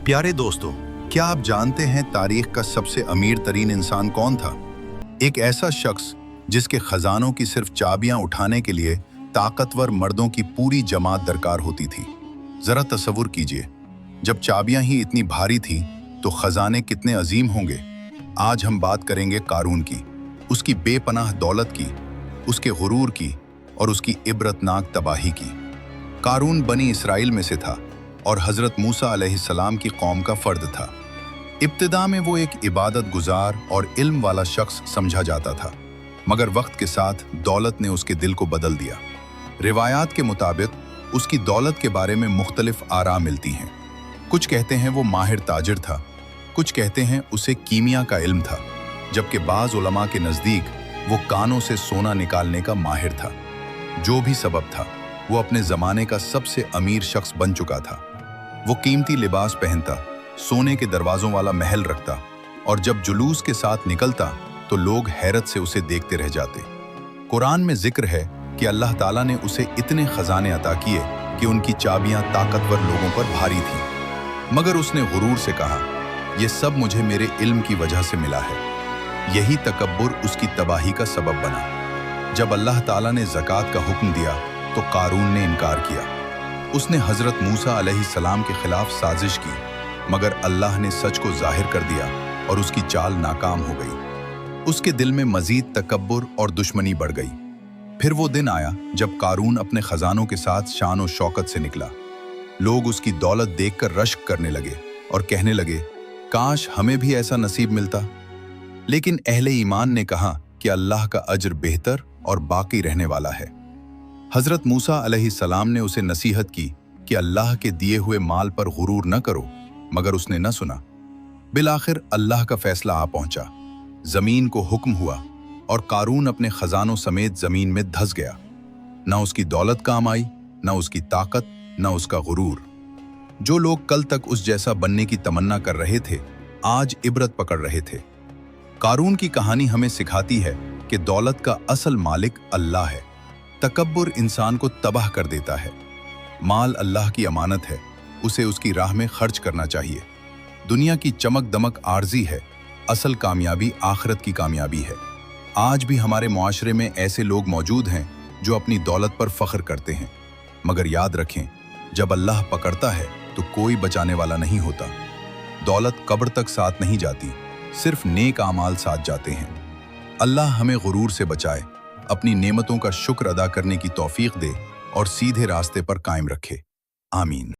प्यारे दोस्तों, क्या आप जानते हैं तारीख का सबसे अमीर तरीन इंसान कौन था? एक ऐसा शख्स जिसके खजानों की सिर्फ चाबियां उठाने के लिए ताकतवर मर्दों की पूरी जमात दरकार होती थी। जरा तसव्वुर कीजिए, जब चाबियां ही इतनी भारी थी तो खजाने कितने अजीम होंगे। आज हम बात करेंगे कारून की, उसकी बेपनाह दौलत की, उसके गुरूर की और उसकी इबरतनाक तबाही की। कारून बनी इसराइल में से था और हजरत मूसा अलैहिस्सलाम की कौम का फर्द था। इब्तिदा में वो एक इबादत गुजार और इल्म वाला शख्स समझा जाता था, मगर वक्त के साथ दौलत ने उसके दिल को बदल दिया। रिवायात के मुताबिक उसकी दौलत के बारे में मुख्तलिफ आरा मिलती हैं। कुछ कहते हैं वो माहिर ताजिर था, कुछ कहते हैं उसे कीमिया का इल्म था, जबकि बाज़ उलमा के नज़दीक वो कानों से सोना निकालने का माहिर था। जो भी सबब था, वो अपने ज़माने का सबसे अमीर शख्स बन चुका था। वो कीमती लिबास पहनता, सोने के दरवाज़ों वाला महल रखता और जब जुलूस के साथ निकलता तो लोग हैरत से उसे देखते रह जाते। कुरान में जिक्र है कि अल्लाह ताला ने उसे इतने खजाने अता किए कि उनकी चाबियां ताकतवर लोगों पर भारी थीं, मगर उसने गुरूर से कहा, यह सब मुझे मेरे इल्म की वजह से मिला है। यही तकब्बुर उसकी तबाही का सबब बना। जब अल्लाह ताला ने ज़कात का हुक्म दिया तो कारून ने इनकार किया। उसने हजरत मूसा अलैहिस्सलाम के खिलाफ साजिश की, मगर अल्लाह ने सच को जाहिर कर दिया और उसकी चाल नाकाम हो गई। उसके दिल में मजीद तकब्बुर और दुश्मनी बढ़ गई। फिर वो दिन आया जब कारून अपने खजानों के साथ शान और शौकत से निकला। लोग उसकी दौलत देखकर रश्क करने लगे और कहने लगे, काश हमें भी ऐसा नसीब मिलता। लेकिन अहले ईमान ने कहा कि अल्लाह का अज्र बेहतर और बाकी रहने वाला है। हजरत मूसा अलैहिस्सलाम ने उसे नसीहत की कि अल्लाह के दिए हुए माल पर गुरूर न करो, मगर उसने न सुना। बिलाखिर अल्लाह का फैसला आ पहुंचा। जमीन को हुक्म हुआ और कारून अपने खजानों समेत जमीन में धंस गया। न उसकी दौलत काम आई, न उसकी ताकत, न उसका गुरूर। जो लोग कल तक उस जैसा बनने की तमन्ना कर रहे थे, आज इबरत पकड़ रहे थे। कारून की कहानी हमें सिखाती है कि दौलत का असल मालिक अल्लाह है। तकब्बुर इंसान को तबाह कर देता है। माल अल्लाह की अमानत है, उसे उसकी राह में खर्च करना चाहिए। दुनिया की चमक दमक आर्जी है, असल कामयाबी आखिरत की कामयाबी है। आज भी हमारे मुआशरे में ऐसे लोग मौजूद हैं जो अपनी दौलत पर फख्र करते हैं, मगर याद रखें, जब अल्लाह पकड़ता है तो कोई बचाने वाला नहीं होता। दौलत कब्र तक साथ नहीं जाती, सिर्फ नेक आमाल साथ जाते हैं। अल्लाह हमें गुरूर से बचाए, अपनी नेमतों का शुक्र अदा करने की तौफीक दे और सीधे रास्ते पर कायम रखे। आमीन।